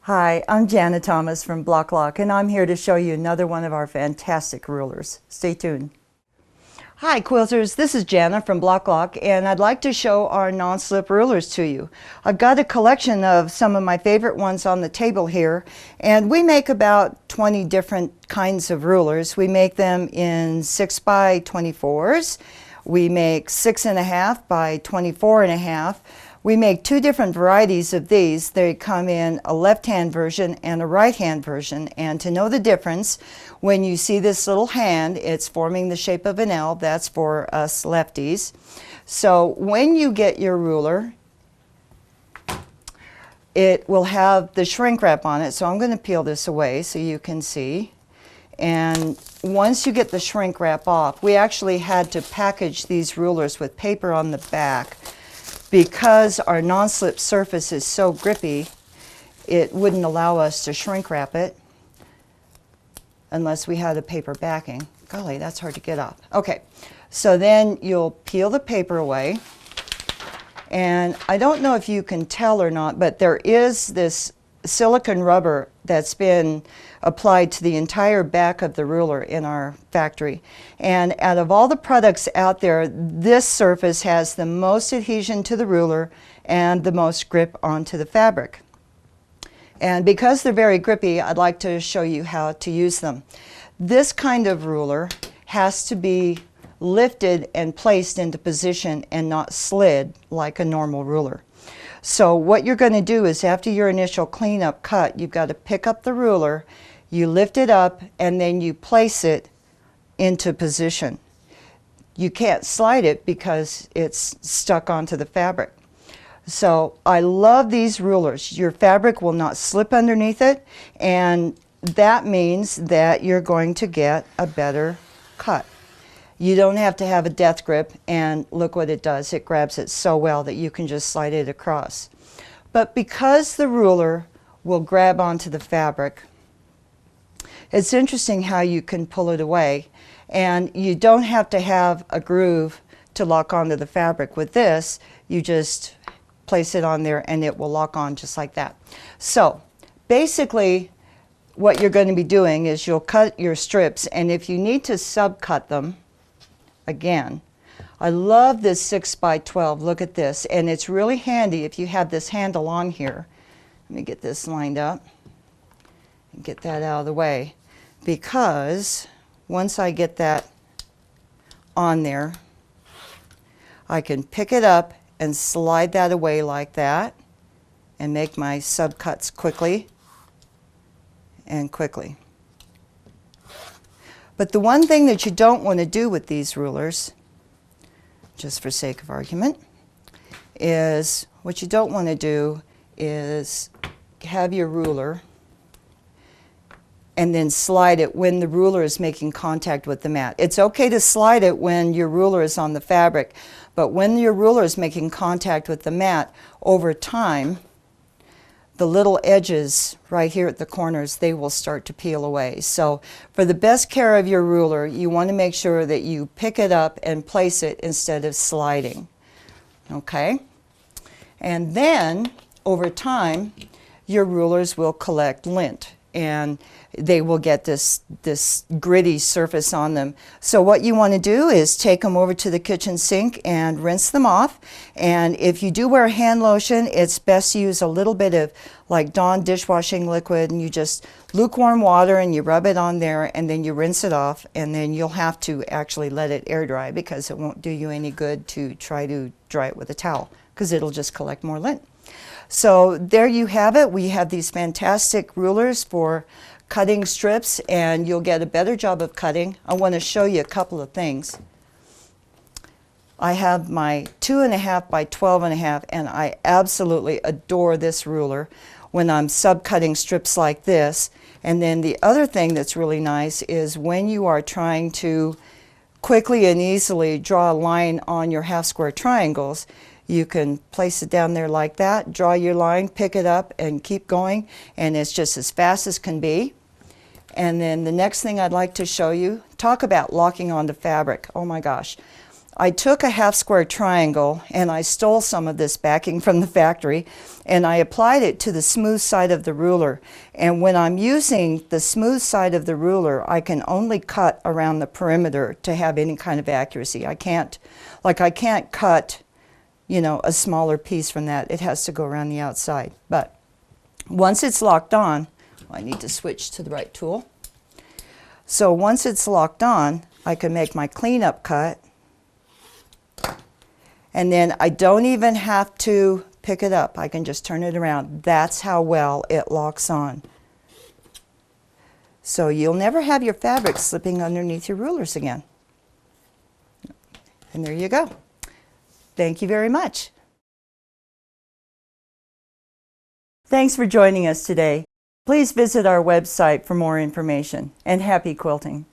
Hi, I'm Jana Thomas from Bloc Loc, and I'm here to show you another one of our fantastic rulers. Stay tuned. Hi quilters, this is Jana from Bloc Loc, and I'd like to show our non-slip rulers to you. I've got a collection of some of my favorite ones on the table here, and we make about 20 different kinds of rulers. We make them in 6x24s. We make 6.5 by 24.5. We make two different varieties of these. They come in a left-hand version and a right-hand version. And to know the difference, when you see this little hand, it's forming the shape of an L. That's for us lefties. So when you get your ruler, it will have the shrink wrap on it. So I'm going to peel this away so you can see. And once you get the shrink wrap off, we actually had to package these rulers with paper on the back. Because our non-slip surface is so grippy, it wouldn't allow us to shrink wrap it unless we had a paper backing. Golly, that's hard to get off. Okay, so then you'll peel the paper away. And I don't know if you can tell or not, but there is this silicone rubber that's been applied to the entire back of the ruler in our factory. And out of all the products out there, this surface has the most adhesion to the ruler and the most grip onto the fabric. And because they're very grippy, I'd like to show you how to use them. This kind of ruler has to be lifted and placed into position and not slid like a normal ruler. So what you're going to do is after your initial cleanup cut, you've got to pick up the ruler, you lift it up, and then you place it into position. You can't slide it because it's stuck onto the fabric. So I love these rulers. Your fabric will not slip underneath it, and that means that you're going to get a better cut. You don't have to have a death grip, and look what it does. It grabs it so well that you can just slide it across. But because the ruler will grab onto the fabric, it's interesting how you can pull it away, and you don't have to have a groove to lock onto the fabric. With this, you just place it on there and it will lock on just like that. So basically what you're going to be doing is you'll cut your strips, and if you need to subcut them, again, I love this 6x12. Look at this. And it's really handy if you have this handle on here. Let me get this lined up and get that out of the way. Because once I get that on there, I can pick it up and slide that away like that and make my subcuts quickly and quickly. But the one thing that you don't want to do with these rulers, just for sake of argument, is what you don't want to do is have your ruler and then slide it when the ruler is making contact with the mat. It's okay to slide it when your ruler is on the fabric, but when your ruler is making contact with the mat, over time, the little edges right here at the corners, they will start to peel away. So for the best care of your ruler, you want to make sure that you pick it up and place it instead of sliding. Okay? And then over time, your rulers will collect lint, and they will get this gritty surface on them. So what you want to do is take them over to the kitchen sink and rinse them off. And if you do wear hand lotion, it's best to use a little bit of like Dawn dishwashing liquid, and you just lukewarm water and you rub it on there, and then you rinse it off, and then you'll have to actually let it air dry because it won't do you any good to try to dry it with a towel because it'll just collect more lint. So there you have it. We have these fantastic rulers for cutting strips, and you'll get a better job of cutting. I want to show you a couple of things. I have my 2.5 by 12.5, and I absolutely adore this ruler when I'm subcutting strips like this. And then the other thing that's really nice is when you are trying to quickly and easily draw a line on your half square triangles, you can place it down there like that, draw your line, pick it up, and keep going, and it's just as fast as can be. And then the next thing I'd like to show you, talk about locking onto fabric. Oh my gosh. I took a half square triangle and I stole some of this backing from the factory and I applied it to the smooth side of the ruler. And when I'm using the smooth side of the ruler, I can only cut around the perimeter to have any kind of accuracy. I can't cut, you know, a smaller piece from that. It has to go around the outside. But once it's locked on, I need to switch to the right tool. So once it's locked on, I can make my cleanup cut. And then I don't even have to pick it up. I can just turn it around. That's how well it locks on. So you'll never have your fabric slipping underneath your rulers again. And there you go. Thank you very much. Thanks for joining us today. Please visit our website for more information, and happy quilting.